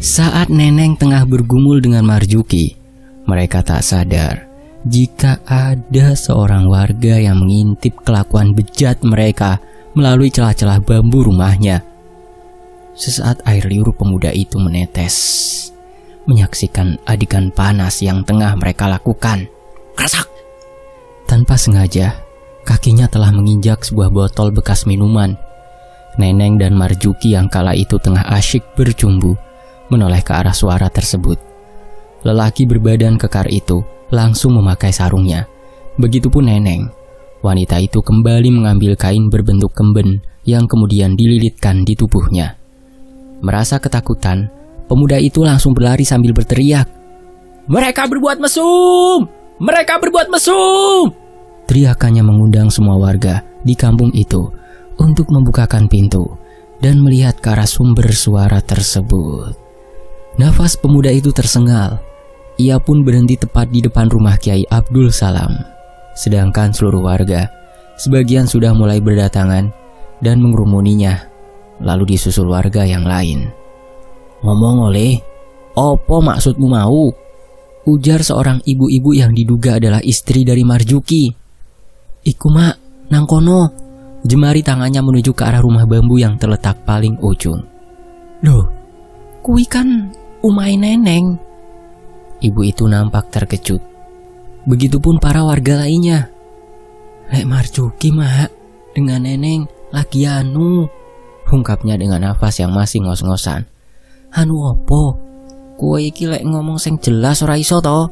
Saat Neneng tengah bergumul dengan Marjuki, mereka tak sadar jika ada seorang warga yang mengintip kelakuan bejat mereka melalui celah-celah bambu rumahnya. Sesaat air liur pemuda itu menetes, menyaksikan adegan panas yang tengah mereka lakukan. Krasak! Tanpa sengaja, kakinya telah menginjak sebuah botol bekas minuman. Neneng dan Marjuki yang kala itu tengah asyik bercumbu menoleh ke arah suara tersebut. Lelaki berbadan kekar itu langsung memakai sarungnya. Begitupun Neneng. Wanita itu kembali mengambil kain berbentuk kemben yang kemudian dililitkan di tubuhnya. Merasa ketakutan, pemuda itu langsung berlari sambil berteriak, "Mereka berbuat mesum! Mereka berbuat mesum!" Teriakannya mengundang semua warga di kampung itu untuk membukakan pintu dan melihat ke arah sumber suara tersebut. Nafas pemuda itu tersengal. Ia pun berhenti tepat di depan rumah Kiai Abdul Salam. Sedangkan seluruh warga, sebagian sudah mulai berdatangan dan mengerumuninya, lalu disusul warga yang lain. "Ngomong oleh, opo maksudmu mau?" ujar seorang ibu-ibu yang diduga adalah istri dari Marjuki. "Iku mak, nang kono." Jemari tangannya menuju ke arah rumah bambu yang terletak paling ujung. "Loh, kui kan umai Neneng." Ibu itu nampak terkejut. Begitupun para warga lainnya. "Lek Marjuki mak, dengan Neneng lagi anu," ungkapnya dengan nafas yang masih ngos-ngosan. "Anu opo? Kowe iki lek ngomong sing jelas ora iso to?"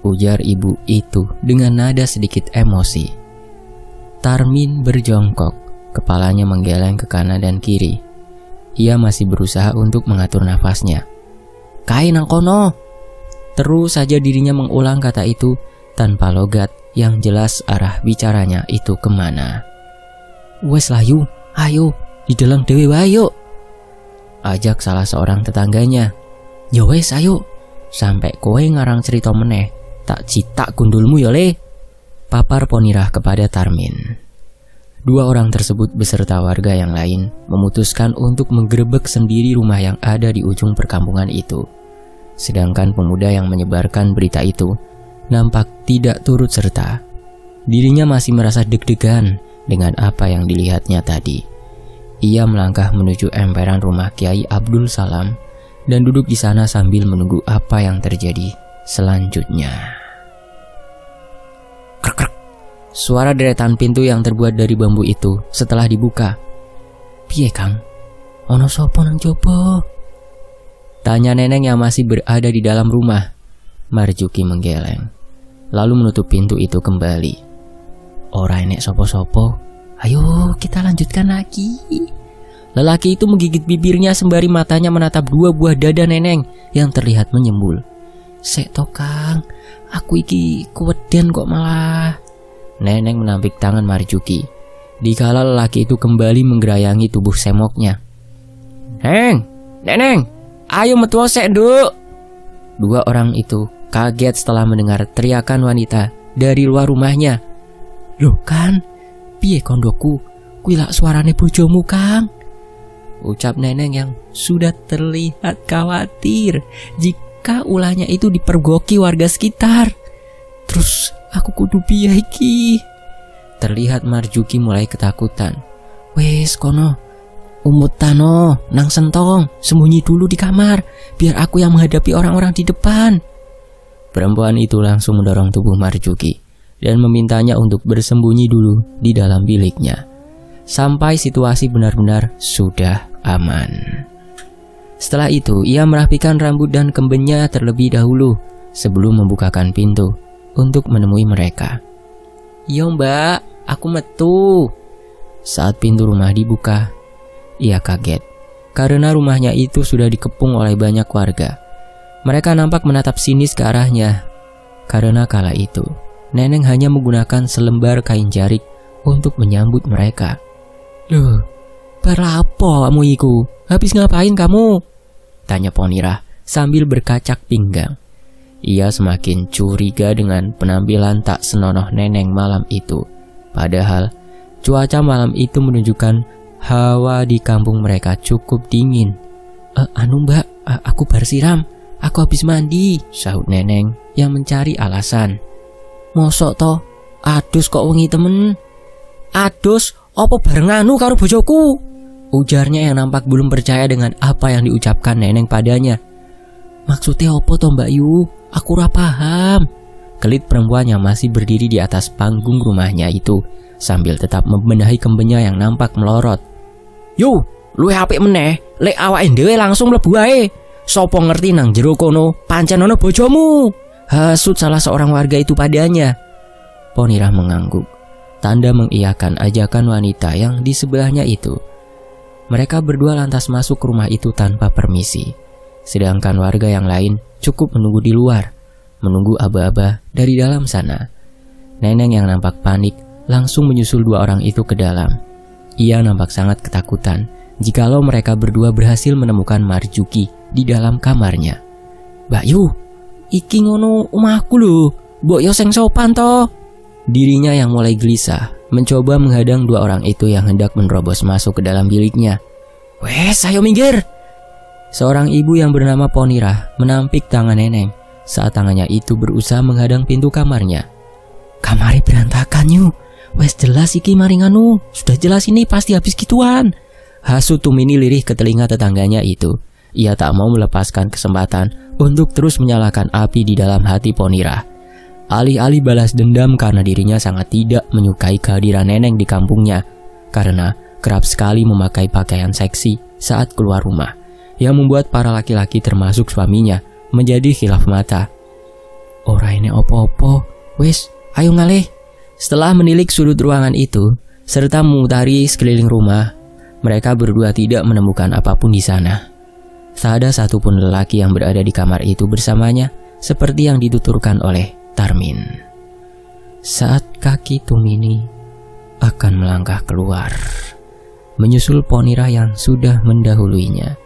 ujar ibu itu dengan nada sedikit emosi. Tarmin berjongkok, kepalanya menggeleng ke kanan dan kiri. Ia masih berusaha untuk mengatur nafasnya. "Kae nang kono." Terus saja dirinya mengulang kata itu tanpa logat yang jelas arah bicaranya itu kemana. "Wes layu, ayo, dideleng dewe wae yuk," ajak salah seorang tetangganya. "Ya wes ayo, sampai kowe ngarang cerita meneh, tak citak gundulmu ya le," papar Ponirah kepada Tarmin. Dua orang tersebut beserta warga yang lain memutuskan untuk menggerebek sendiri rumah yang ada di ujung perkampungan itu. Sedangkan pemuda yang menyebarkan berita itu nampak tidak turut serta. Dirinya masih merasa deg-degan dengan apa yang dilihatnya tadi. Ia melangkah menuju emperan rumah Kiai Abdul Salam dan duduk di sana sambil menunggu apa yang terjadi selanjutnya. Krek-krek. Suara deretan pintu yang terbuat dari bambu itu setelah dibuka. "Piye Kang? Ono sopo nang jopo?" tanya Neneng yang masih berada di dalam rumah. Marjuki menggeleng, lalu menutup pintu itu kembali. "Ora enek sopo-sopo. Ayo kita lanjutkan lagi." Lelaki itu menggigit bibirnya sembari matanya menatap dua buah dada Neneng yang terlihat menyembul. "Sek to Kang, aku iki kuweden kok malah." Neneng menampik tangan Marjuki, dikala lelaki itu kembali menggerayangi tubuh semoknya. Neneng, ayo metu sek nduk." Dua orang itu kaget setelah mendengar teriakan wanita dari luar rumahnya. "Loh Kang, piye kondoku? Kuwi lak suarane bojomu Kang," ucap Neneng yang sudah terlihat khawatir jika ulahnya itu dipergoki warga sekitar. "Terus aku kudu piye iki?" Terlihat Marjuki mulai ketakutan. "Wes kono, umutano nang sentong, sembunyi dulu di kamar, biar aku yang menghadapi orang-orang di depan." Perempuan itu langsung mendorong tubuh Marjuki dan memintanya untuk bersembunyi dulu di dalam biliknya sampai situasi benar-benar sudah aman. Setelah itu, ia merapikan rambut dan kembennya terlebih dahulu sebelum membukakan pintu untuk menemui mereka. "Yo mbak, aku metu." Saat pintu rumah dibuka, ia kaget karena rumahnya itu sudah dikepung oleh banyak warga. Mereka nampak menatap sinis ke arahnya. Karena kala itu, Neneng hanya menggunakan selembar kain jarik untuk menyambut mereka. "Loh, barapo kamu iku? Habis ngapain kamu?" tanya Ponirah sambil berkacak pinggang. Ia semakin curiga dengan penampilan tak senonoh Neneng malam itu. Padahal cuaca malam itu menunjukkan hawa di kampung mereka cukup dingin. Anu mbak, aku bar siram. Aku habis mandi, sahut Neneng yang mencari alasan. Mosok toh, adus kok wengi temen. Adus, opo bareng anu karo bojoku? Ujarnya yang nampak belum percaya dengan apa yang diucapkan Neneng padanya. Maksudnya opo toh Mbak Yu? Aku ora paham. Kelit perempuan yang masih berdiri di atas panggung rumahnya itu sambil tetap membenahi kembennya yang nampak melorot. Yu, luwih apik meneh, lek awake dhewe langsung mlebu ae. Sopo ngerti nang jero kono pancen ana bojomu? Hasut salah seorang warga itu padanya. Ponirah mengangguk, tanda mengiyakan ajakan wanita yang di sebelahnya itu. Mereka berdua lantas masuk ke rumah itu tanpa permisi. Sedangkan warga yang lain cukup menunggu di luar, menunggu aba-aba dari dalam sana. Neneng yang nampak panik langsung menyusul dua orang itu ke dalam. Ia nampak sangat ketakutan jikalau mereka berdua berhasil menemukan Marjuki di dalam kamarnya. Mbak Yu, iki ngono omahku lho, mbok yo sing sopan to. Dirinya yang mulai gelisah mencoba menghadang dua orang itu yang hendak menerobos masuk ke dalam biliknya. Wes, ayo minggir. Seorang ibu yang bernama Ponirah menampik tangan Neneng saat tangannya itu berusaha menghadang pintu kamarnya. Kamari berantakan Yu. Wes jelas iki maringanu. Sudah jelas ini pasti habis gituan. Hasut Tumini lirih ke telinga tetangganya itu. Ia tak mau melepaskan kesempatan untuk terus menyalakan api di dalam hati Ponirah. Alih-alih balas dendam karena dirinya sangat tidak menyukai kehadiran Neneng di kampungnya, karena kerap sekali memakai pakaian seksi saat keluar rumah, yang membuat para laki-laki termasuk suaminya menjadi khilaf mata. Ora ini opo-opo, wis ayo ngalih. Setelah menilik sudut ruangan itu serta memutari sekeliling rumah, mereka berdua tidak menemukan apapun di sana. Tak ada satupun lelaki yang berada di kamar itu bersamanya, seperti yang dituturkan oleh Tarmin. Saat kaki Tumini akan melangkah keluar, menyusul Ponirah yang sudah mendahuluinya,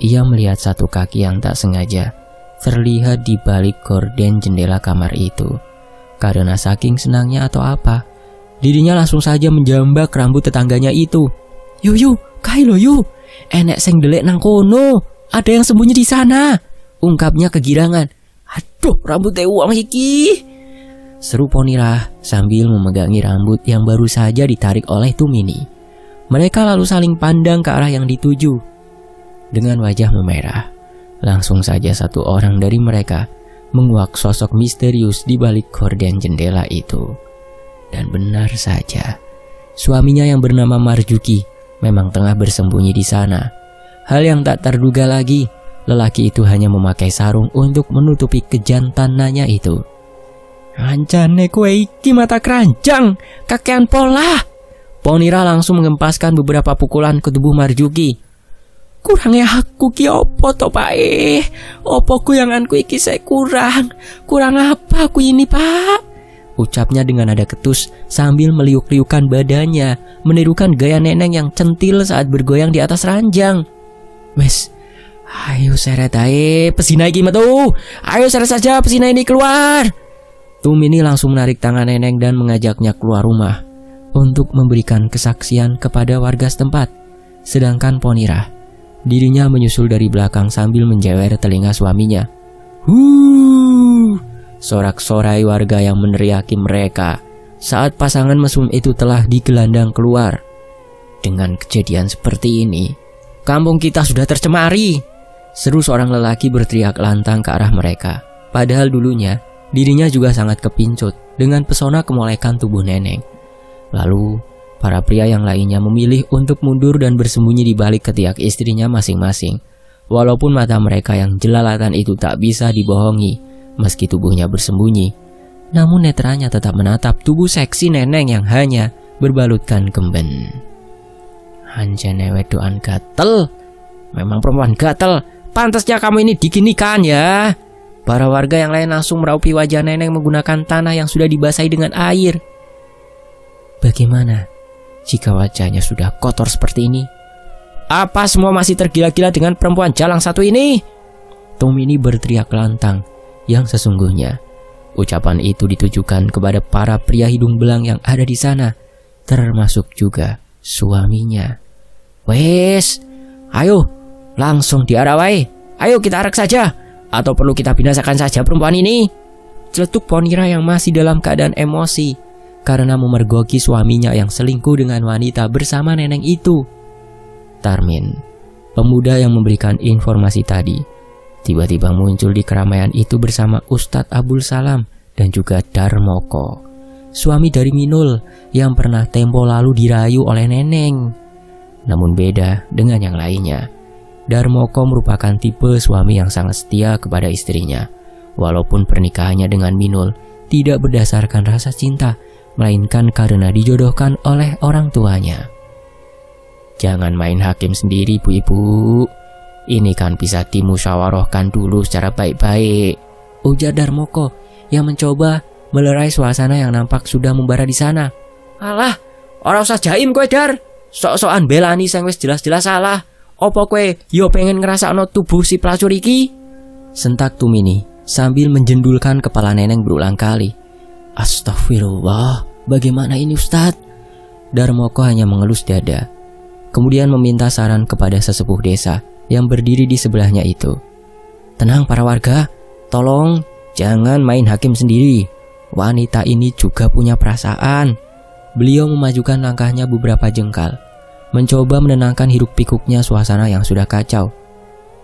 ia melihat satu kaki yang tak sengaja terlihat di balik gorden jendela kamar itu. Karena saking senangnya atau apa, dirinya langsung saja menjambak rambut tetangganya itu. Yu, kai lo yu, enek sing delek nang kono, ada yang sembunyi di sana, ungkapnya kegirangan. Aduh, rambut uang iki, seru Ponirah sambil memegangi rambut yang baru saja ditarik oleh Tumini. Mereka lalu saling pandang ke arah yang dituju. Dengan wajah memerah, langsung saja satu orang dari mereka menguak sosok misterius di balik gorden jendela itu. Dan benar saja, suaminya yang bernama Marjuki memang tengah bersembunyi di sana. Hal yang tak terduga lagi, lelaki itu hanya memakai sarung untuk menutupi kejantanannya itu. Ancane kowe iki mata keranjang, kakean pola. Ponirah langsung mengempaskan beberapa pukulan ke tubuh Marjuki. Kurangnya aku ki opo to pae? Opo kuyanganku iki saya kurang? Kurang apa aku ini pak? Ucapnya dengan nada ketus sambil meliuk-liukan badannya, menirukan gaya Neneng yang centil saat bergoyang di atas ranjang. Wes, ayo seret ae pesina iki metu. Ayo seret saja pesina ini keluar. Tumini langsung menarik tangan Neneng dan mengajaknya keluar rumah untuk memberikan kesaksian kepada warga setempat. Sedangkan Ponirah, dirinya menyusul dari belakang sambil menjewer telinga suaminya. Sorak-sorai warga yang meneriaki mereka saat pasangan mesum itu telah digelandang keluar. Dengan kejadian seperti ini, kampung kita sudah tercemari, seru seorang lelaki berteriak lantang ke arah mereka. Padahal dulunya, dirinya juga sangat kepincut dengan pesona kemolekan tubuh Neneng. Lalu, para pria yang lainnya memilih untuk mundur dan bersembunyi di balik ketiak istrinya masing-masing. Walaupun mata mereka yang jelalatan itu tak bisa dibohongi, meski tubuhnya bersembunyi, namun netranya tetap menatap tubuh seksi Neneng yang hanya berbalutkan kemben. Anjane wedoan gatel, memang perempuan gatel, pantasnya kamu ini diginikan ya. Para warga yang lain langsung meraupi wajah Neneng menggunakan tanah yang sudah dibasahi dengan air. Bagaimana jika wajahnya sudah kotor seperti ini? Apa semua masih tergila-gila dengan perempuan jalang satu ini? Tumini berteriak lantang yang sesungguhnya. Ucapan itu ditujukan kepada para pria hidung belang yang ada di sana, termasuk juga suaminya. Wes, ayo Langsung diarawai. Ayo kita arak saja. Atau perlu kita binasakan saja perempuan ini? Celetuk Ponira yang masih dalam keadaan emosi karena memergoki suaminya yang selingkuh dengan wanita bersama neneng itu. Tarmin, pemuda yang memberikan informasi tadi, tiba-tiba muncul di keramaian itu bersama Ustadz Abdul Salam dan juga Darmoko, suami dari Minul yang pernah tempo lalu dirayu oleh neneng. Namun beda dengan yang lainnya, Darmoko merupakan tipe suami yang sangat setia kepada istrinya, walaupun pernikahannya dengan Minul tidak berdasarkan rasa cinta, melainkan karena dijodohkan oleh orang tuanya. Jangan main hakim sendiri, Bu-ibu. Ini kan bisa dimusyawarahkan dulu secara baik-baik, ujar Darmoko yang mencoba melerai suasana yang nampak sudah membara di sana. Alah, ora usah jaim kowe, Dar. Sok-sokan belani sing wis jelas-jelas salah. Opo kowe yo pengen ngrasakno tubuh si pelacur iki? Sentak Tumini sambil menjendulkan kepala neneng berulang kali. Astagfirullah, bagaimana ini Ustadz? Darmoko hanya mengelus dada, kemudian meminta saran kepada sesepuh desa yang berdiri di sebelahnya itu. Tenang para warga, tolong jangan main hakim sendiri. Wanita ini juga punya perasaan. Beliau memajukan langkahnya beberapa jengkal, mencoba menenangkan hiruk pikuknya suasana yang sudah kacau.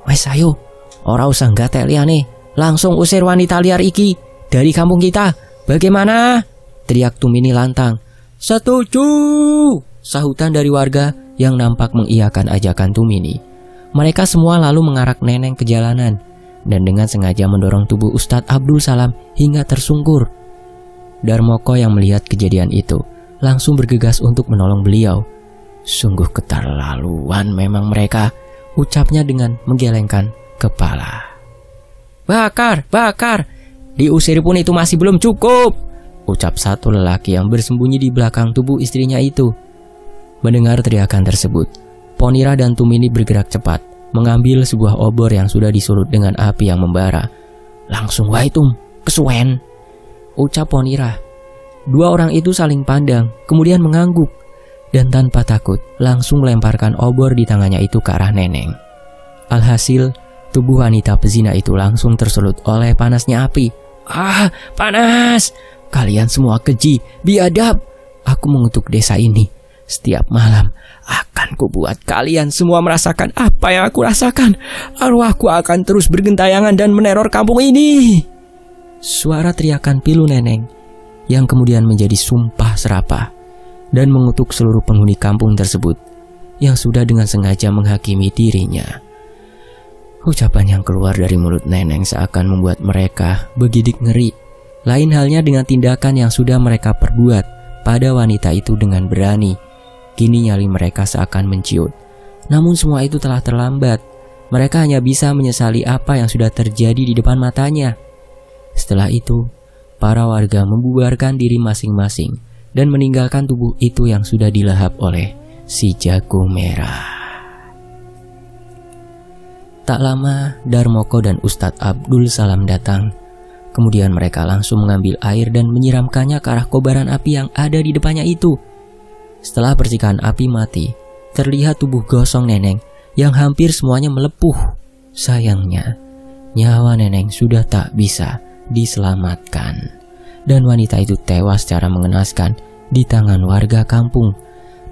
Wes ayo, ora usah gatel liane, langsung usir wanita liar iki dari kampung kita. Bagaimana? Teriak Tumini lantang. Setuju, sahutan dari warga yang nampak mengiyakan ajakan Tumini. Mereka semua lalu mengarak neneng ke jalanan dan dengan sengaja mendorong tubuh Ustadz Abdul Salam hingga tersungkur. Darmoko yang melihat kejadian itu langsung bergegas untuk menolong beliau. Sungguh keterlaluan memang mereka, ucapnya dengan menggelengkan kepala. Bakar, bakar, diusir pun itu masih belum cukup, ucap satu lelaki yang bersembunyi di belakang tubuh istrinya itu. Mendengar teriakan tersebut, Ponira dan Tumini bergerak cepat, mengambil sebuah obor yang sudah disulut dengan api yang membara. Langsung wae Tum, kesuwen, ucap Ponira. Dua orang itu saling pandang, kemudian mengangguk, dan tanpa takut langsung melemparkan obor di tangannya itu ke arah neneng. Alhasil, tubuh wanita pezina itu langsung tersulut oleh panasnya api. Ah, panas! Kalian semua keji, biadab. Aku mengutuk desa ini. Setiap malam akan kubuat kalian semua merasakan apa yang aku rasakan. Arwahku akan terus bergentayangan dan meneror kampung ini. Suara teriakan pilu neneng yang kemudian menjadi sumpah serapah dan mengutuk seluruh penghuni kampung tersebut yang sudah dengan sengaja menghakimi dirinya. Ucapan yang keluar dari mulut neneng seakan membuat mereka begidik ngeri. Lain halnya dengan tindakan yang sudah mereka perbuat pada wanita itu dengan berani. Kini nyali mereka seakan menciut. Namun semua itu telah terlambat. Mereka hanya bisa menyesali apa yang sudah terjadi di depan matanya. Setelah itu, para warga membubarkan diri masing-masing dan meninggalkan tubuh itu yang sudah dilahap oleh si jago merah. Tak lama, Darmoko dan Ustadz Abdul Salam datang. Kemudian mereka langsung mengambil air dan menyiramkannya ke arah kobaran api yang ada di depannya itu. Setelah percikan api mati, terlihat tubuh gosong neneng yang hampir semuanya melepuh. Sayangnya, nyawa neneng sudah tak bisa diselamatkan, dan wanita itu tewas secara mengenaskan di tangan warga kampung.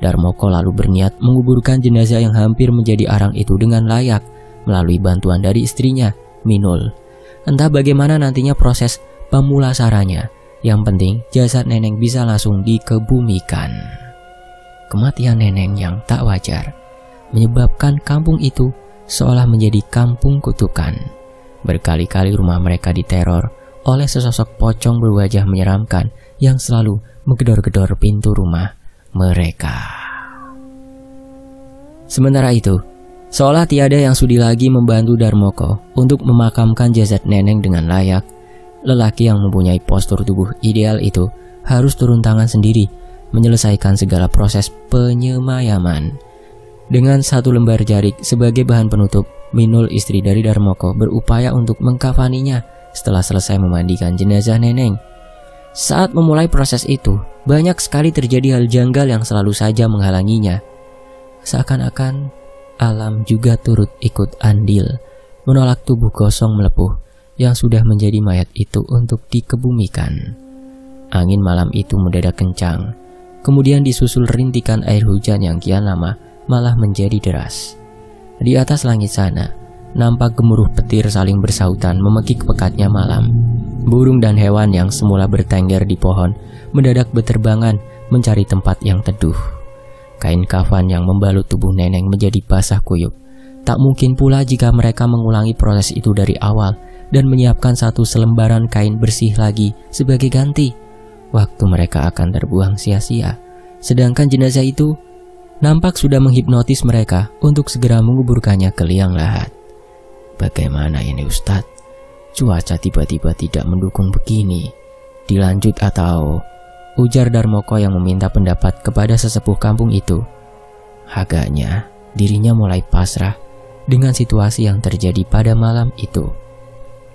Darmoko lalu berniat menguburkan jenazah yang hampir menjadi arang itu dengan layak melalui bantuan dari istrinya, Minul. Entah bagaimana nantinya proses pemulasarannya, yang penting jasad neneng bisa langsung dikebumikan. Kematian neneng yang tak wajar menyebabkan kampung itu seolah menjadi kampung kutukan. Berkali-kali rumah mereka diteror oleh sesosok pocong berwajah menyeramkan yang selalu menggedor-gedor pintu rumah mereka. Sementara itu, seolah tiada yang sudi lagi membantu Darmoko untuk memakamkan jasad neneng dengan layak, lelaki yang mempunyai postur tubuh ideal itu harus turun tangan sendiri menyelesaikan segala proses penyemayaman. Dengan satu lembar jarik sebagai bahan penutup, Minul istri dari Darmoko berupaya untuk mengkafaninya setelah selesai memandikan jenazah neneng. Saat memulai proses itu, banyak sekali terjadi hal janggal yang selalu saja menghalanginya. Seakan-akan alam juga turut ikut andil menolak tubuh gosong melepuh yang sudah menjadi mayat itu untuk dikebumikan. Angin malam itu mendadak kencang, kemudian disusul rintikan air hujan yang kian lama malah menjadi deras. Di atas langit sana, nampak gemuruh petir saling bersautan memekik pekatnya malam. Burung dan hewan yang semula bertengger di pohon mendadak berterbangan mencari tempat yang teduh. Kain kafan yang membalut tubuh Neneng menjadi basah kuyup. Tak mungkin pula jika mereka mengulangi proses itu dari awal dan menyiapkan satu selembaran kain bersih lagi sebagai ganti. Waktu mereka akan terbuang sia-sia. Sedangkan jenazah itu nampak sudah menghipnotis mereka untuk segera menguburkannya ke liang lahat. Bagaimana ini Ustadz? Cuaca tiba-tiba tidak mendukung begini. Dilanjut atau... Ujar Darmoko yang meminta pendapat kepada sesepuh kampung itu. Agaknya dirinya mulai pasrah dengan situasi yang terjadi pada malam itu.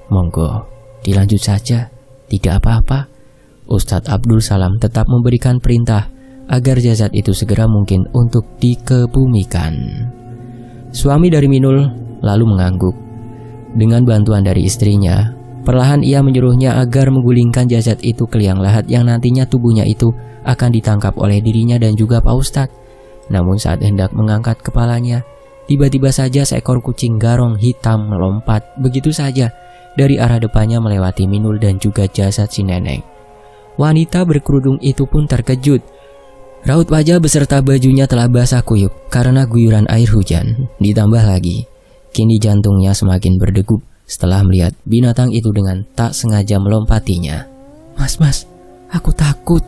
Monggo, dilanjut saja, tidak apa-apa. Ustadz Abdul Salam tetap memberikan perintah agar jasad itu segera mungkin untuk dikebumikan. Suami dari Minul lalu mengangguk. Dengan bantuan dari istrinya, perlahan ia menyuruhnya agar menggulingkan jasad itu ke liang lahat yang nantinya tubuhnya itu akan ditangkap oleh dirinya dan juga Pak Ustadz. Namun saat hendak mengangkat kepalanya, tiba-tiba saja seekor kucing garong hitam melompat begitu saja dari arah depannya melewati Minul dan juga jasad si Neneng. Wanita berkerudung itu pun terkejut. Raut wajah beserta bajunya telah basah kuyup karena guyuran air hujan. Ditambah lagi, kini jantungnya semakin berdegup setelah melihat binatang itu dengan tak sengaja melompatinya. Mas, aku takut.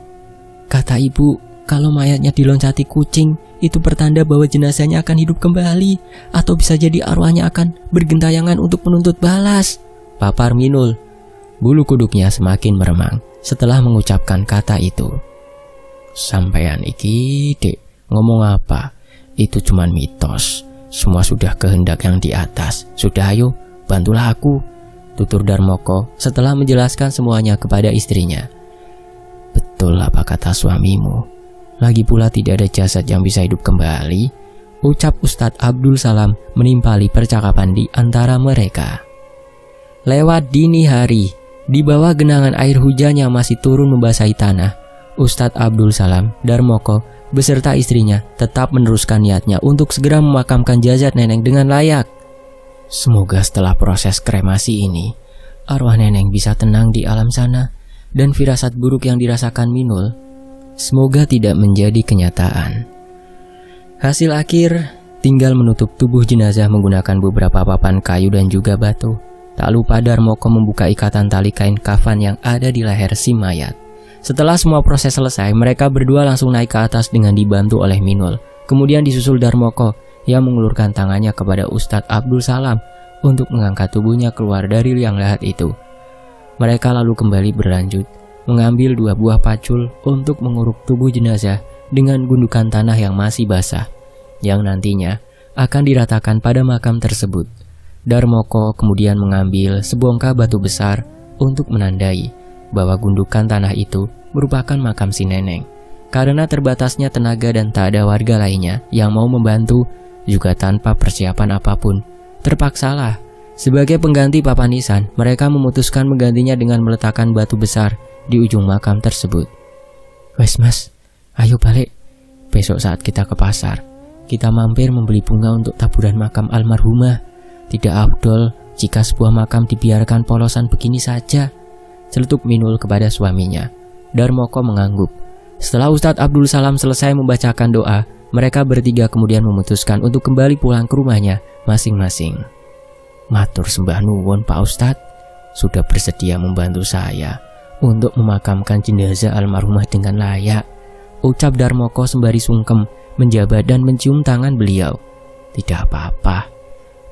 Kata ibu, kalau mayatnya diloncati kucing, itu pertanda bahwa jenazahnya akan hidup kembali. Atau bisa jadi arwahnya akan bergentayangan untuk menuntut balas. Papar Minul. Bulu kuduknya semakin meremang setelah mengucapkan kata itu. Sampean iki, Dek, ngomong apa? Itu cuman mitos. Semua sudah kehendak yang di atas. Sudah ayo, bantulah aku, tutur Darmoko setelah menjelaskan semuanya kepada istrinya. Betul apa kata suamimu? Lagi pula tidak ada jasad yang bisa hidup kembali, ucap Ustadz Abdul Salam menimpali percakapan di antara mereka. Lewat dini hari, di bawah genangan air hujan yang masih turun membasahi tanah, Ustadz Abdul Salam, Darmoko, beserta istrinya tetap meneruskan niatnya untuk segera memakamkan jasad Neneng dengan layak. Semoga setelah proses kremasi ini, arwah Neneng bisa tenang di alam sana dan firasat buruk yang dirasakan Minul semoga tidak menjadi kenyataan. Hasil akhir tinggal menutup tubuh jenazah menggunakan beberapa papan kayu dan juga batu. Tak lupa Darmoko membuka ikatan tali kain kafan yang ada di leher si mayat. Setelah semua proses selesai, mereka berdua langsung naik ke atas dengan dibantu oleh Minul. Kemudian disusul Darmoko yang mengulurkan tangannya kepada Ustadz Abdul Salam untuk mengangkat tubuhnya keluar dari liang lahat itu. Mereka lalu kembali berlanjut, mengambil 2 buah pacul untuk menguruk tubuh jenazah dengan gundukan tanah yang masih basah, yang nantinya akan diratakan pada makam tersebut. Darmoko kemudian mengambil sebongkah batu besar untuk menandai bahwa gundukan tanah itu merupakan makam si Neneng. Karena terbatasnya tenaga dan tak ada warga lainnya yang mau membantu, juga tanpa persiapan apapun, terpaksalah sebagai pengganti papan nisan, mereka memutuskan menggantinya dengan meletakkan batu besar di ujung makam tersebut. Wes mas, ayo balik. Besok saat kita ke pasar, kita mampir membeli bunga untuk taburan makam almarhumah. Tidak afdol jika sebuah makam dibiarkan polosan begini saja, celetuk Minul kepada suaminya. Darmoko mengangguk. Setelah Ustadz Abdul Salam selesai membacakan doa, mereka bertiga kemudian memutuskan untuk kembali pulang ke rumahnya masing-masing. Matur sembah nuwun Pak Ustadz, sudah bersedia membantu saya untuk memakamkan jenazah almarhumah dengan layak, ucap Darmoko sembari sungkem menjabat dan mencium tangan beliau. Tidak apa-apa,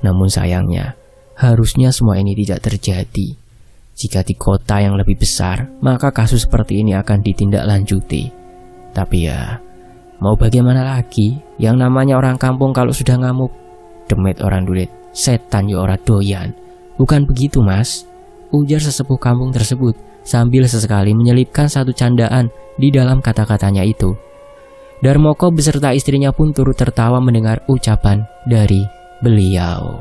namun sayangnya harusnya semua ini tidak terjadi. Jika di kota yang lebih besar, maka kasus seperti ini akan ditindaklanjuti. Tapi ya, mau bagaimana lagi? Yang namanya orang kampung kalau sudah ngamuk, demit orang dulit, setan ya ora doyan. Bukan begitu mas, ujar sesepuh kampung tersebut sambil sesekali menyelipkan satu candaan di dalam kata-katanya itu. Darmoko beserta istrinya pun turut tertawa mendengar ucapan dari beliau.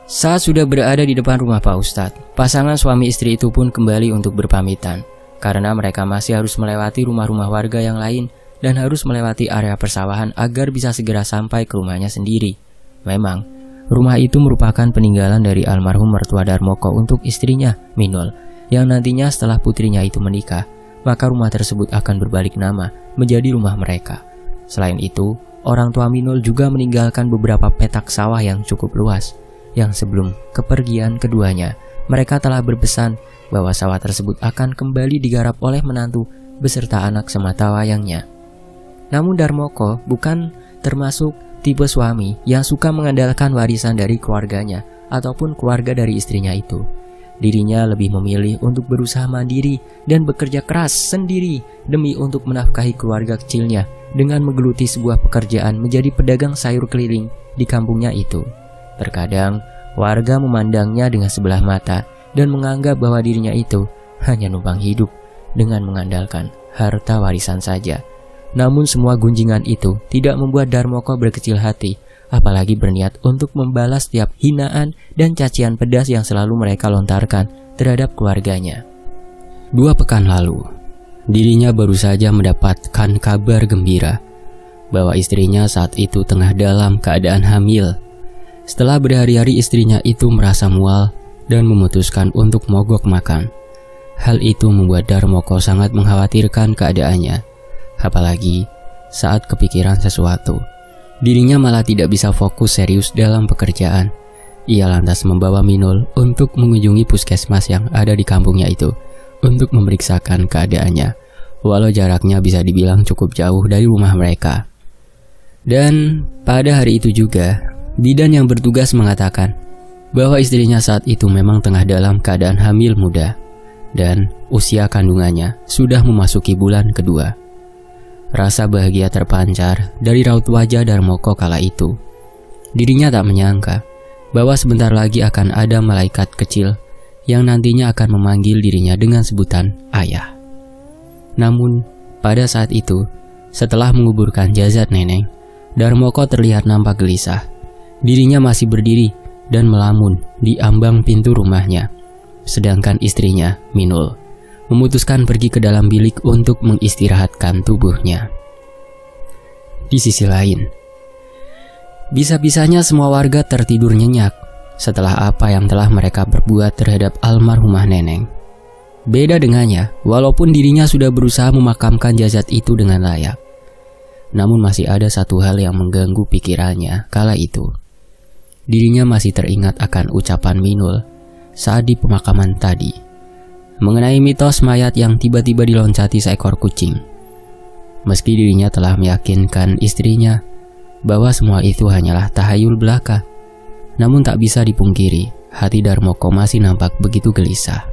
Saat sudah berada di depan rumah Pak Ustadz, pasangan suami istri itu pun kembali untuk berpamitan, karena mereka masih harus melewati rumah-rumah warga yang lain dan harus melewati area persawahan agar bisa segera sampai ke rumahnya sendiri. Memang, rumah itu merupakan peninggalan dari almarhum mertua Darmoko untuk istrinya, Minul, yang nantinya setelah putrinya itu menikah, maka rumah tersebut akan berbalik nama menjadi rumah mereka. Selain itu, orang tua Minul juga meninggalkan beberapa petak sawah yang cukup luas, yang sebelum kepergian keduanya, mereka telah berpesan bahwa sawah tersebut akan kembali digarap oleh menantu beserta anak semata wayangnya. Namun Darmoko bukan termasuk tipe suami yang suka mengandalkan warisan dari keluarganya ataupun keluarga dari istrinya itu. Dirinya lebih memilih untuk berusaha mandiri dan bekerja keras sendiri demi untuk menafkahi keluarga kecilnya dengan menggeluti sebuah pekerjaan menjadi pedagang sayur keliling di kampungnya itu. Terkadang, warga memandangnya dengan sebelah mata dan menganggap bahwa dirinya itu hanya numpang hidup dengan mengandalkan harta warisan saja. Namun semua gunjingan itu tidak membuat Darmoko berkecil hati, apalagi berniat untuk membalas setiap hinaan dan cacian pedas yang selalu mereka lontarkan terhadap keluarganya. 2 pekan lalu, dirinya baru saja mendapatkan kabar gembira bahwa istrinya saat itu tengah dalam keadaan hamil. Setelah berhari-hari istrinya itu merasa mual dan memutuskan untuk mogok makan. Hal itu membuat Darmoko sangat mengkhawatirkan keadaannya, apalagi saat kepikiran sesuatu. Dirinya malah tidak bisa fokus serius dalam pekerjaan. Ia lantas membawa Minul untuk mengunjungi puskesmas yang ada di kampungnya itu untuk memeriksakan keadaannya, walau jaraknya bisa dibilang cukup jauh dari rumah mereka. Dan pada hari itu juga, bidan yang bertugas mengatakan bahwa istrinya saat itu memang tengah dalam keadaan hamil muda dan usia kandungannya sudah memasuki bulan kedua. Rasa bahagia terpancar dari raut wajah Darmoko kala itu. Dirinya tak menyangka bahwa sebentar lagi akan ada malaikat kecil yang nantinya akan memanggil dirinya dengan sebutan ayah. Namun, pada saat itu, setelah menguburkan jasad neneng, Darmoko terlihat nampak gelisah. Dirinya masih berdiri dan melamun di ambang pintu rumahnya, sedangkan istrinya, Minul, memutuskan pergi ke dalam bilik untuk mengistirahatkan tubuhnya. Di sisi lain, bisa-bisanya semua warga tertidur nyenyak setelah apa yang telah mereka perbuat terhadap almarhumah neneng. Beda dengannya, walaupun dirinya sudah berusaha memakamkan jasad itu dengan layak, namun masih ada satu hal yang mengganggu pikirannya kala itu. Dirinya masih teringat akan ucapan Minul saat di pemakaman tadi, mengenai mitos mayat yang tiba-tiba diloncati seekor kucing. Meski dirinya telah meyakinkan istrinya bahwa semua itu hanyalah tahayul belaka, namun tak bisa dipungkiri, hati Darmoko masih nampak begitu gelisah.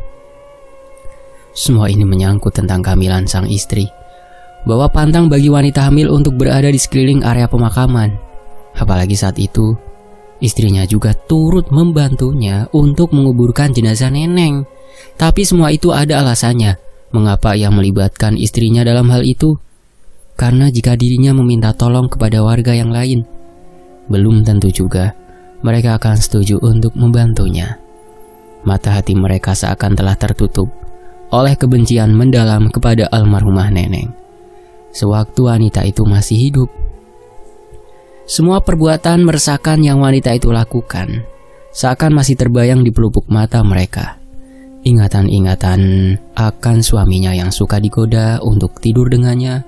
Semua ini menyangkut tentang kehamilan sang istri, bahwa pantang bagi wanita hamil untuk berada di sekeliling area pemakaman. Apalagi saat itu, istrinya juga turut membantunya untuk menguburkan jenazah neneng. Tapi semua itu ada alasannya mengapa ia melibatkan istrinya dalam hal itu. Karena jika dirinya meminta tolong kepada warga yang lain, belum tentu juga mereka akan setuju untuk membantunya. Mata hati mereka seakan telah tertutup oleh kebencian mendalam kepada almarhumah neneng sewaktu wanita itu masih hidup. Semua perbuatan meresahkan yang wanita itu lakukan seakan masih terbayang di pelupuk mata mereka. Ingatan-ingatan akan suaminya yang suka digoda untuk tidur dengannya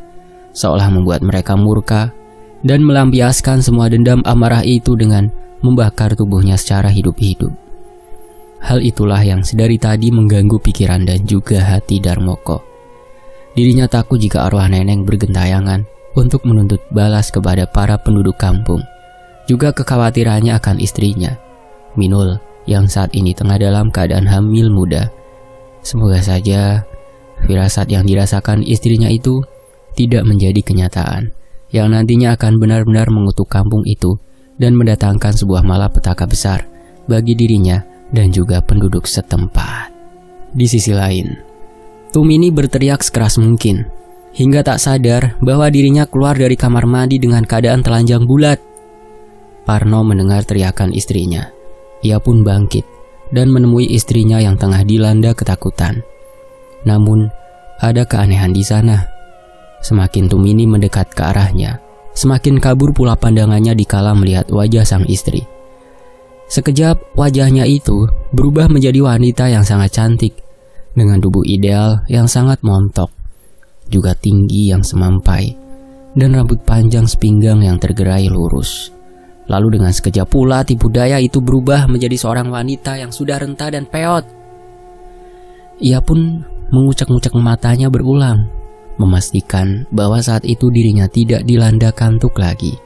seolah membuat mereka murka dan melampiaskan semua dendam amarah itu dengan membakar tubuhnya secara hidup-hidup. Hal itulah yang sedari tadi mengganggu pikiran dan juga hati Darmoko. Dirinya takut jika arwah neneng bergentayangan untuk menuntut balas kepada para penduduk kampung. Juga kekhawatirannya akan istrinya, Minul, yang saat ini tengah dalam keadaan hamil muda. Semoga saja firasat yang dirasakan istrinya itu tidak menjadi kenyataan, yang nantinya akan benar-benar mengutuk kampung itu dan mendatangkan sebuah malapetaka besar bagi dirinya dan juga penduduk setempat. Di sisi lain, Tumini berteriak sekeras mungkin hingga tak sadar bahwa dirinya keluar dari kamar mandi dengan keadaan telanjang bulat. Parno mendengar teriakan istrinya. Ia pun bangkit dan menemui istrinya yang tengah dilanda ketakutan. Namun, ada keanehan di sana. Semakin Tumini mendekat ke arahnya, semakin kabur pula pandangannya dikala melihat wajah sang istri. Sekejap, wajahnya itu berubah menjadi wanita yang sangat cantik, dengan tubuh ideal yang sangat montok, juga tinggi yang semampai, dan rambut panjang sepinggang yang tergerai lurus. Lalu dengan sekejap pula tipu daya itu berubah menjadi seorang wanita yang sudah renta dan peot. Ia pun mengucek-ngucek matanya berulang, memastikan bahwa saat itu dirinya tidak dilanda kantuk lagi.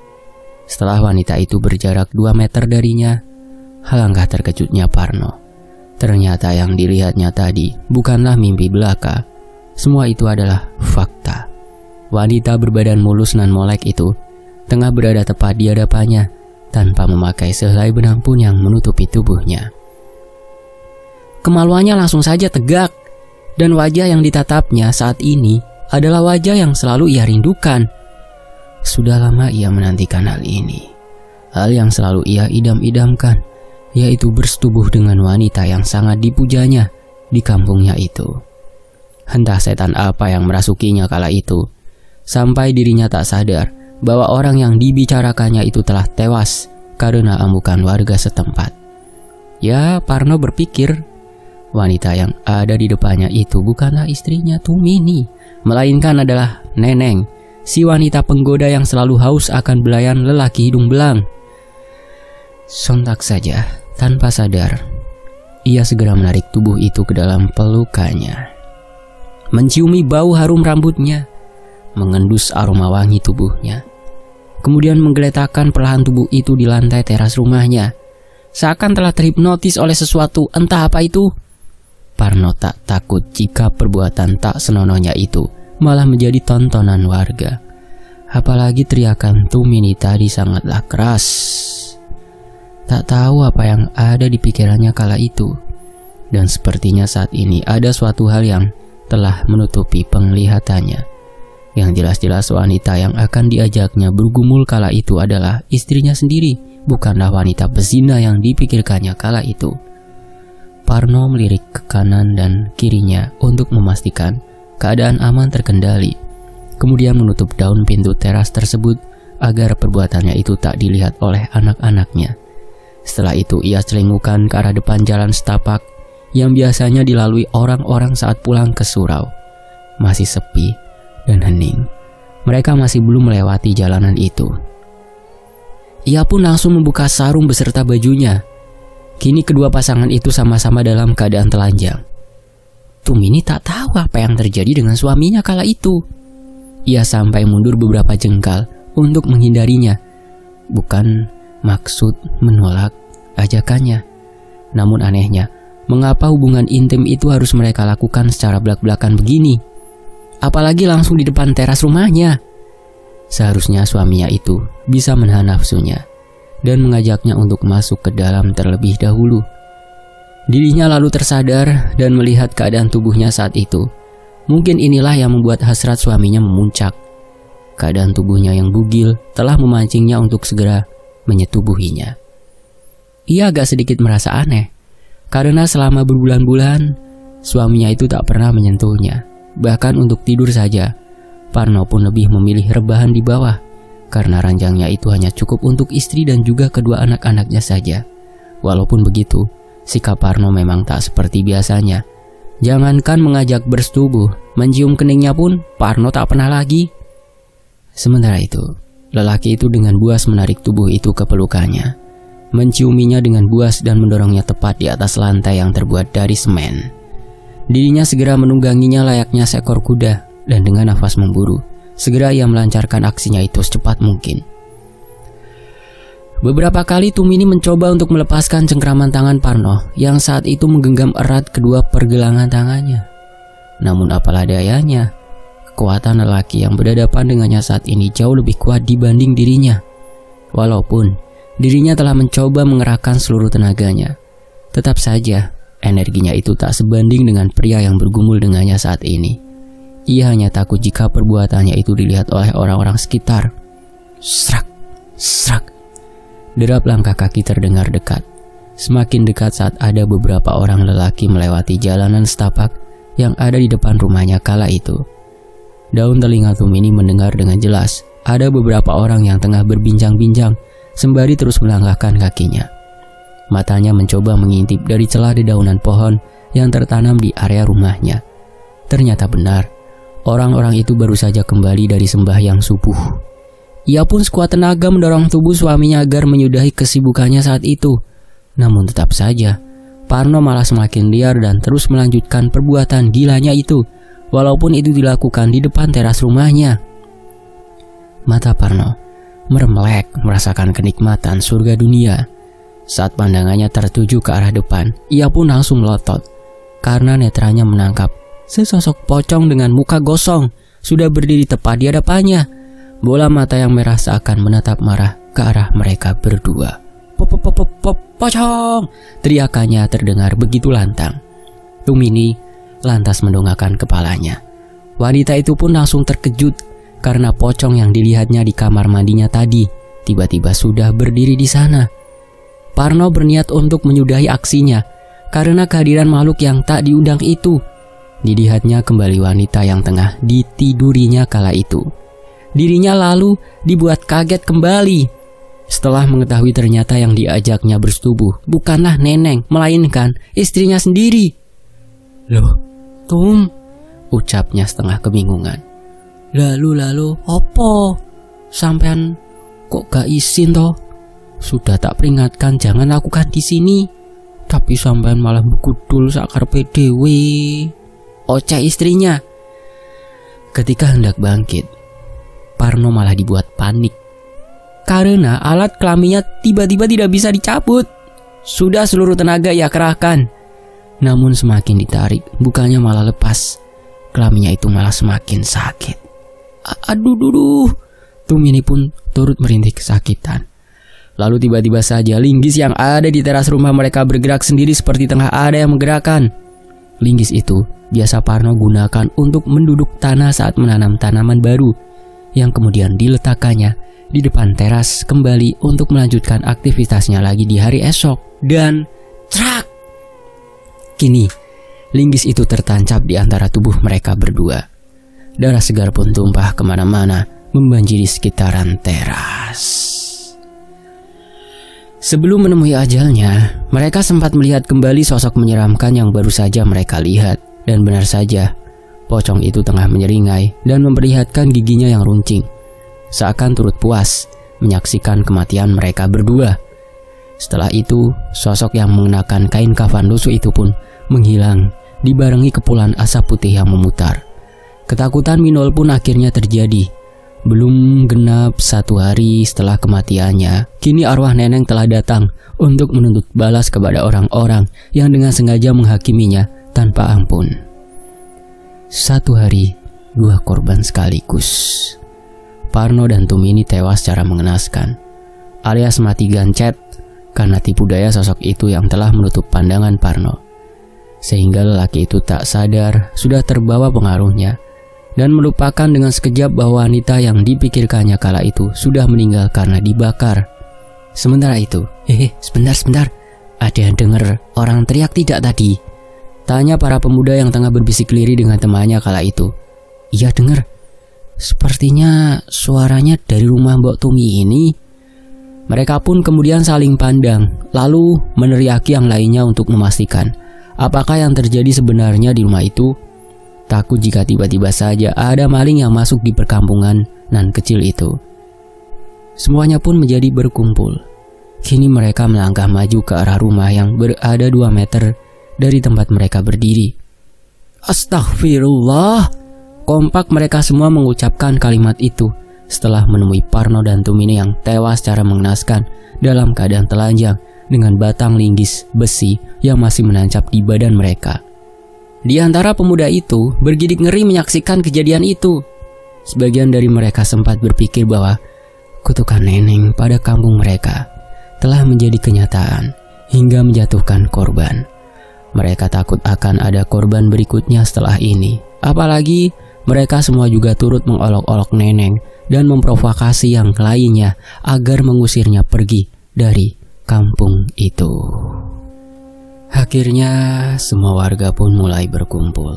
Setelah wanita itu berjarak 2 meter darinya, alangkah terkejutnya Parno. Ternyata yang dilihatnya tadi bukanlah mimpi belaka. Semua itu adalah fakta. Wanita berbadan mulus nan molek itu tengah berada tepat di hadapannya, tanpa memakai sehelai benang pun yang menutupi tubuhnya. Kemaluannya langsung saja tegak, dan wajah yang ditatapnya saat ini adalah wajah yang selalu ia rindukan. Sudah lama ia menantikan hal ini. Hal yang selalu ia idam-idamkan, yaitu bersetubuh dengan wanita yang sangat dipujanya di kampungnya itu. Entah setan apa yang merasukinya kala itu, sampai dirinya tak sadar bahwa orang yang dibicarakannya itu telah tewas karena amukan warga setempat. Ya, Parno berpikir, wanita yang ada di depannya itu bukanlah istrinya Tumini, melainkan adalah Neneng, si wanita penggoda yang selalu haus akan belayan lelaki hidung belang. Sontak saja, tanpa sadar, ia segera menarik tubuh itu ke dalam pelukannya, menciumi bau harum rambutnya, mengendus aroma wangi tubuhnya, kemudian menggeletakkan perlahan tubuh itu di lantai teras rumahnya, seakan telah terhipnotis oleh sesuatu, entah apa itu. Parno tak takut jika perbuatan tak senonohnya itu malah menjadi tontonan warga. Apalagi teriakan Tumini tadi sangatlah keras. Tak tahu apa yang ada di pikirannya kala itu, dan sepertinya saat ini ada suatu hal yang telah menutupi penglihatannya. Yang jelas-jelas wanita yang akan diajaknya bergumul kala itu adalah istrinya sendiri, bukanlah wanita pezina yang dipikirkannya kala itu. Parno melirik ke kanan dan kirinya untuk memastikan keadaan aman terkendali, kemudian menutup daun pintu teras tersebut agar perbuatannya itu tak dilihat oleh anak-anaknya. Setelah itu ia celingukan ke arah depan jalan setapak yang biasanya dilalui orang-orang saat pulang ke surau. Masih sepi dan hening. Mereka masih belum melewati jalanan itu. Ia pun langsung membuka sarung beserta bajunya. Kini kedua pasangan itu sama-sama dalam keadaan telanjang. Tumini tak tahu apa yang terjadi dengan suaminya kala itu. Ia sampai mundur beberapa jengkal untuk menghindarinya. Bukan maksud menolak ajakannya. Namun anehnya, mengapa hubungan intim itu harus mereka lakukan secara belak-belakan begini? Apalagi langsung di depan teras rumahnya. Seharusnya suaminya itu bisa menahan nafsunya dan mengajaknya untuk masuk ke dalam terlebih dahulu. Dirinya lalu tersadar dan melihat keadaan tubuhnya saat itu. Mungkin inilah yang membuat hasrat suaminya memuncak. Keadaan tubuhnya yang bugil telah memancingnya untuk segera menyetubuhinya. Ia agak sedikit merasa aneh, karena selama berbulan-bulan suaminya itu tak pernah menyentuhnya. Bahkan untuk tidur saja, Parno pun lebih memilih rebahan di bawah, karena ranjangnya itu hanya cukup untuk istri dan juga kedua anak-anaknya saja. Walaupun begitu, sikap Parno memang tak seperti biasanya. Jangankan mengajak bersetubuh, mencium keningnya pun Parno tak pernah lagi. Sementara itu, lelaki itu dengan buas menarik tubuh itu ke pelukannya, menciuminya dengan buas dan mendorongnya tepat di atas lantai yang terbuat dari semen. Dirinya segera menungganginya layaknya seekor kuda, dan dengan nafas memburu, segera ia melancarkan aksinya itu secepat mungkin. Beberapa kali Tumini mencoba untuk melepaskan cengkraman tangan Parno yang saat itu menggenggam erat kedua pergelangan tangannya. Namun apalah dayanya, kekuatan lelaki yang berhadapan dengannya saat ini jauh lebih kuat dibanding dirinya. Walaupun dirinya telah mencoba mengerahkan seluruh tenaganya, tetap saja energinya itu tak sebanding dengan pria yang bergumul dengannya saat ini. Ia hanya takut jika perbuatannya itu dilihat oleh orang-orang sekitar. Srak, srak. Derap langkah kaki terdengar dekat. Semakin dekat saat ada beberapa orang lelaki melewati jalanan setapak yang ada di depan rumahnya kala itu. Daun telinga Tumini mendengar dengan jelas ada beberapa orang yang tengah berbincang-bincang sembari terus melangkahkan kakinya. Matanya mencoba mengintip dari celah dedaunan pohon yang tertanam di area rumahnya. Ternyata benar, orang-orang itu baru saja kembali dari sembahyang subuh. Ia pun sekuat tenaga mendorong tubuh suaminya agar menyudahi kesibukannya saat itu. Namun tetap saja, Parno malah semakin liar dan terus melanjutkan perbuatan gilanya itu, walaupun itu dilakukan di depan teras rumahnya. Mata Parno meremelek merasakan kenikmatan surga dunia. Saat pandangannya tertuju ke arah depan, ia pun langsung melotot, karena netranya menangkap sesosok pocong dengan muka gosong sudah berdiri tepat di hadapannya. Bola mata yang merah seakan menatap marah ke arah mereka berdua. Pocong! Teriakannya terdengar begitu lantang. Tumini lantas mendongakkan kepalanya. Wanita itu pun langsung terkejut karena pocong yang dilihatnya di kamar mandinya tadi tiba-tiba sudah berdiri di sana. Parno berniat untuk menyudahi aksinya karena kehadiran makhluk yang tak diundang itu. Dilihatnya kembali wanita yang tengah ditidurinya kala itu. Dirinya lalu dibuat kaget kembali setelah mengetahui ternyata yang diajaknya bersetubuh bukanlah Neneng, melainkan istrinya sendiri. Loh, Tum, ucapnya setengah kebingungan. Lalu, opo? Sampean kok gak izin toh? Sudah tak peringatkan jangan lakukan di sini, tapi sampean malah begudul sakarpe dhewe. Oceh istrinya. Ketika hendak bangkit, Parno malah dibuat panik karena alat kelaminnya tiba-tiba tidak bisa dicabut. Sudah seluruh tenaga ia kerahkan, namun semakin ditarik bukannya malah lepas. Kelaminnya itu malah semakin sakit. Aduh. Tumini pun turut merintih kesakitan. Lalu tiba-tiba saja linggis yang ada di teras rumah mereka bergerak sendiri seperti tengah ada yang menggerakkan. Linggis itu biasa Parno gunakan untuk menduduk tanah saat menanam tanaman baru, yang kemudian diletakkannya di depan teras kembali untuk melanjutkan aktivitasnya lagi di hari esok. Dan trak! Kini linggis itu tertancap di antara tubuh mereka berdua. Darah segar pun tumpah kemana-mana membanjiri sekitaran teras. Sebelum menemui ajalnya, mereka sempat melihat kembali sosok menyeramkan yang baru saja mereka lihat. Dan benar saja, pocong itu tengah menyeringai dan memperlihatkan giginya yang runcing, seakan turut puas menyaksikan kematian mereka berdua. Setelah itu, sosok yang mengenakan kain kafan lusuh itu pun menghilang, dibarengi kepulan asap putih yang memutar. Ketakutan Minol pun akhirnya terjadi. Belum genap 1 hari setelah kematiannya, kini arwah Neneng telah datang untuk menuntut balas kepada orang-orang yang dengan sengaja menghakiminya tanpa ampun. 1 hari, 2 korban sekaligus. Parno dan Tumini tewas secara mengenaskan, alias mati gancet karena tipu daya sosok itu yang telah menutup pandangan Parno. Sehingga lelaki itu tak sadar sudah terbawa pengaruhnya dan melupakan dengan sekejap bahwa wanita yang dipikirkannya kala itu sudah meninggal karena dibakar. Sementara itu, sebentar, ada yang dengar orang teriak tidak tadi? Tanya para pemuda yang tengah berbisik lirih dengan temannya kala itu. Iya dengar. Sepertinya suaranya dari rumah Mbok Tumi ini. Mereka pun kemudian saling pandang, lalu meneriaki yang lainnya untuk memastikan apakah yang terjadi sebenarnya di rumah itu. Takut jika tiba-tiba saja ada maling yang masuk di perkampungan nan kecil itu. Semuanya pun menjadi berkumpul. Kini mereka melangkah maju ke arah rumah yang berada 2 meter dari tempat mereka berdiri. Astagfirullah! Kompak mereka semua mengucapkan kalimat itu setelah menemui Parno dan Tumini yang tewas secara mengenaskan dalam keadaan telanjang dengan batang linggis besi yang masih menancap di badan mereka. Di antara pemuda itu bergidik ngeri menyaksikan kejadian itu. Sebagian dari mereka sempat berpikir bahwa kutukan Neneng pada kampung mereka telah menjadi kenyataan hingga menjatuhkan korban. Mereka takut akan ada korban berikutnya setelah ini. Apalagi Mereka semua juga turut mengolok-olok Neneng dan memprovokasi yang lainnya agar mengusirnya pergi dari kampung itu. Akhirnya semua warga pun mulai berkumpul.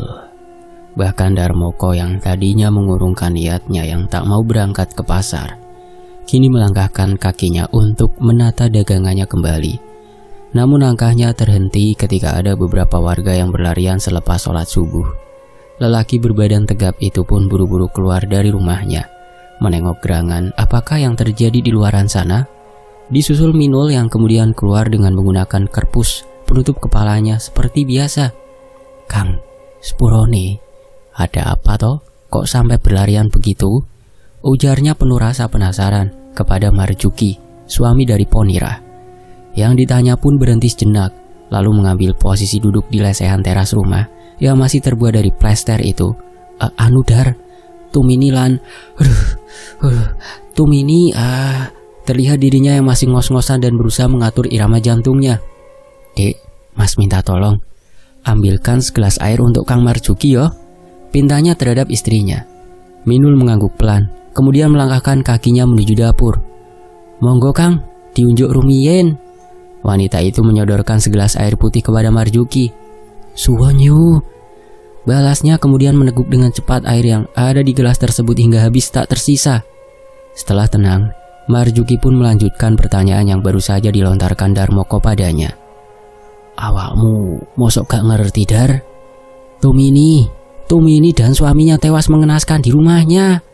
Bahkan Darmoko yang tadinya mengurungkan niatnya yang tak mau berangkat ke pasar, kini melangkahkan kakinya untuk menata dagangannya kembali. Namun langkahnya terhenti ketika ada beberapa warga yang berlarian selepas sholat subuh. Lelaki berbadan tegap itu pun buru-buru keluar dari rumahnya, menengok gerangan apakah yang terjadi di luaran sana. Disusul Minul yang kemudian keluar dengan menggunakan kerpus penutup kepalanya seperti biasa. "Kang, Spurone, ada apa toh? Kok sampai berlarian begitu?" ujarnya penuh rasa penasaran kepada Marjuki, suami dari Ponira. Yang ditanya pun berhenti sejenak, lalu mengambil posisi duduk di lesehan teras rumah yang masih terbuat dari plester itu. Anu Dar, Tumini lan, Tumini, terlihat dirinya yang masih ngos-ngosan dan berusaha mengatur irama jantungnya. "Dek, Mas minta tolong, ambilkan segelas air untuk Kang Marjuki yo," pintanya terhadap istrinya. Minul mengangguk pelan, kemudian melangkahkan kakinya menuju dapur. "Monggo Kang, diunjuk rumiyin." Wanita itu menyodorkan segelas air putih kepada Marjuki. "Suwonyu," balasnya, kemudian meneguk dengan cepat air yang ada di gelas tersebut hingga habis tak tersisa. Setelah tenang, Marjuki pun melanjutkan pertanyaan yang baru saja dilontarkan Darmoko padanya. "Awakmu mosok gak ngerti Dar? Tumini dan suaminya tewas mengenaskan di rumahnya,"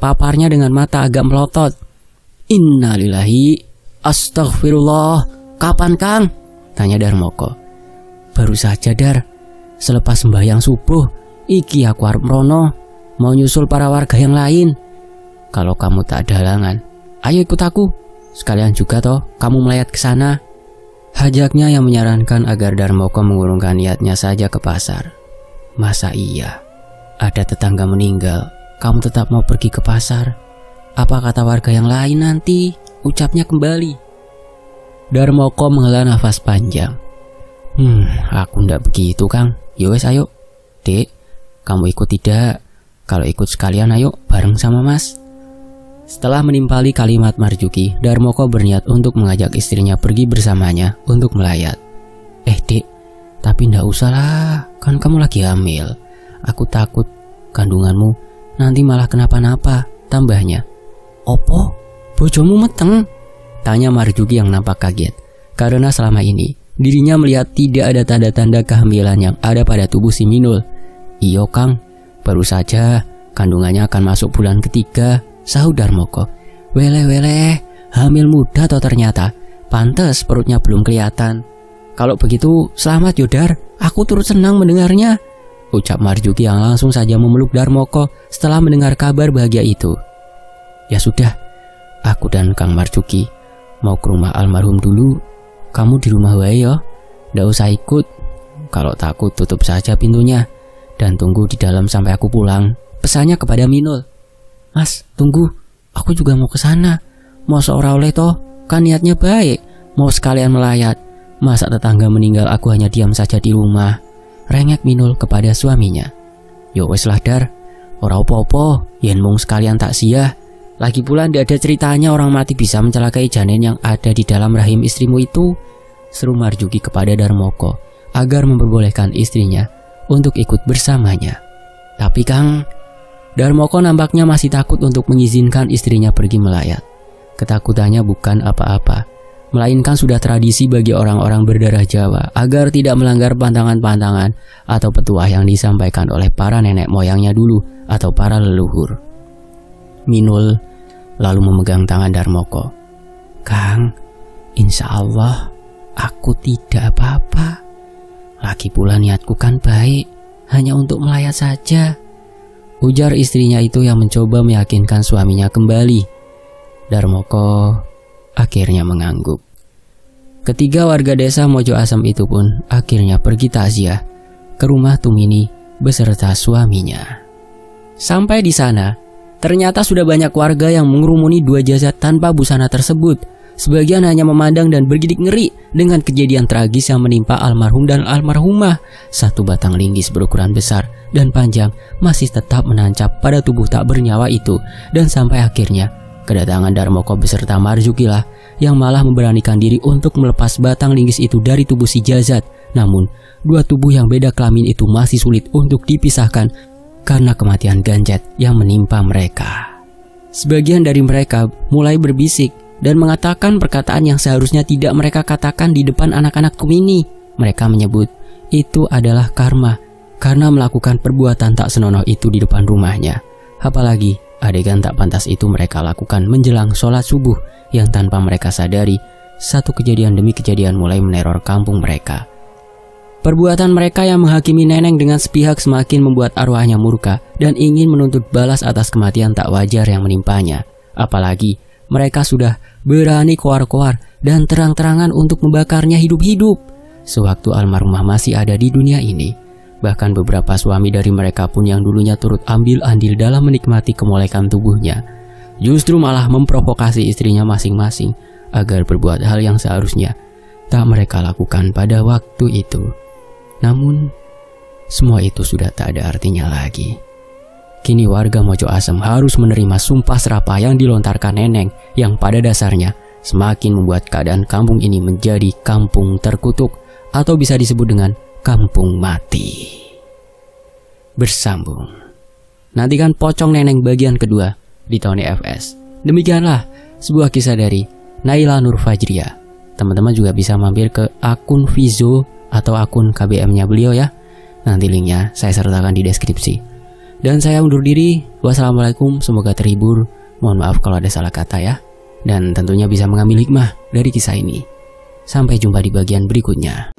paparnya dengan mata agak melotot. "Innalillahi, astagfirullah. Kapan Kang?" tanya Darmoko. "Baru saja Dar, selepas sembahyang subuh. Iki aku arep mrono, mau nyusul para warga yang lain. Kalau kamu tak ada halangan, ayo ikut aku. Sekalian juga toh kamu melayat ke sana," hajaknya yang menyarankan agar Darmoko mengurungkan niatnya saja ke pasar. "Masa iya? Ada tetangga meninggal, kamu tetap mau pergi ke pasar? Apa kata warga yang lain nanti?" ucapnya kembali. Darmoko menghela nafas panjang. Aku ndak begitu Kang. Yowes ayo. Dek, kamu ikut tidak? Kalau ikut sekalian ayo bareng sama Mas." Setelah menimpali kalimat Marjuki, Darmoko berniat untuk mengajak istrinya pergi bersamanya untuk melayat. Dek, tapi ndak usah lah, kan kamu lagi hamil. Aku takut kandunganmu nanti malah kenapa-napa," tambahnya. "Opo? Bojomu meteng?" tanya Marjuki yang nampak kaget, karena selama ini dirinya melihat tidak ada tanda-tanda kehamilan yang ada pada tubuh si Minul. "Iyo Kang, baru saja kandungannya akan masuk bulan ketiga," sahut Darmoko. Wele, hamil muda toh ternyata. Pantes perutnya belum kelihatan." "Kalau begitu selamat Yodar, aku turut senang mendengarnya," ucap Marjuki yang langsung saja memeluk Darmoko setelah mendengar kabar bahagia itu. "Ya sudah, aku dan Kang Marjuki mau ke rumah almarhum dulu. Kamu di rumah wae yo, ndak usah ikut. Kalau takut tutup saja pintunya dan tunggu di dalam sampai aku pulang," pesannya kepada Minul. "Mas, tunggu, aku juga mau ke sana. Mau seorang oleh toh, kan niatnya baik, mau sekalian melayat. Masa tetangga meninggal aku hanya diam saja di rumah," rengek Minul kepada suaminya. "Yo wes lah Dar, ora opo-opo, yen mung sekalian tak sia. Lagi pula ndak ada ceritanya orang mati bisa mencelakai janin yang ada di dalam rahim istrimu itu," seru Marjuki kepada Darmoko agar memperbolehkan istrinya untuk ikut bersamanya. Tapi Kang, Darmoko nampaknya masih takut untuk mengizinkan istrinya pergi melayat. Ketakutannya bukan apa-apa, melainkan sudah tradisi bagi orang-orang berdarah Jawa agar tidak melanggar pantangan-pantangan atau petuah yang disampaikan oleh para nenek moyangnya dulu atau para leluhur. Minul lalu memegang tangan Darmoko. "Kang, insya Allah aku tidak apa-apa. Lagi pula niatku kan baik, hanya untuk melayat saja," ujar istrinya itu yang mencoba meyakinkan suaminya kembali. Darmoko akhirnya mengangguk. Ketiga warga desa Mojo Asem itu pun akhirnya pergi takziah ke rumah Tumini beserta suaminya. Sampai di sana, ternyata sudah banyak warga yang mengerumuni dua jasad tanpa busana tersebut, Sebagian hanya memandang dan bergidik ngeri dengan kejadian tragis yang menimpa almarhum dan almarhumah. Satu batang linggis berukuran besar dan panjang masih tetap menancap pada tubuh tak bernyawa itu. Dan sampai akhirnya kedatangan Darmoko beserta Marzuki lah yang malah memberanikan diri untuk melepas batang linggis itu dari tubuh si Jazat. Namun dua tubuh yang beda kelamin itu masih sulit untuk dipisahkan karena kematian ganjat yang menimpa mereka. Sebagian dari mereka mulai berbisik dan mengatakan perkataan yang seharusnya tidak mereka katakan di depan anak-anak Kumini. Mereka menyebut itu adalah karma karena melakukan perbuatan tak senonoh itu di depan rumahnya. Apalagi adegan tak pantas itu mereka lakukan menjelang sholat subuh yang tanpa mereka sadari satu kejadian demi kejadian mulai meneror kampung mereka. Perbuatan mereka yang menghakimi Neneng dengan sepihak semakin membuat arwahnya murka dan ingin menuntut balas atas kematian tak wajar yang menimpanya. Apalagi mereka sudah berani koar-koar dan terang-terangan untuk membakarnya hidup-hidup sewaktu almarhumah masih ada di dunia ini. Bahkan beberapa suami dari mereka pun yang dulunya turut ambil andil dalam menikmati kemolekan tubuhnya justru malah memprovokasi istrinya masing-masing agar berbuat hal yang seharusnya tak mereka lakukan pada waktu itu. Namun semua itu sudah tak ada artinya lagi. Kini warga Mojo Asem harus menerima sumpah serapah yang dilontarkan Neneng yang pada dasarnya semakin membuat keadaan kampung ini menjadi kampung terkutuk atau bisa disebut dengan kampung mati. Bersambung. Nantikan Pocong Neneng bagian kedua di Tony FS. Demikianlah sebuah kisah dari Naila Nur Fajria. Teman-teman juga bisa mampir ke akun Vizo atau akun KBM-nya beliau ya. Nanti linknya saya sertakan di deskripsi. Dan saya undur diri. Wassalamualaikum, semoga terhibur. Mohon maaf kalau ada salah kata ya. Dan tentunya bisa mengambil hikmah dari kisah ini. Sampai jumpa di bagian berikutnya.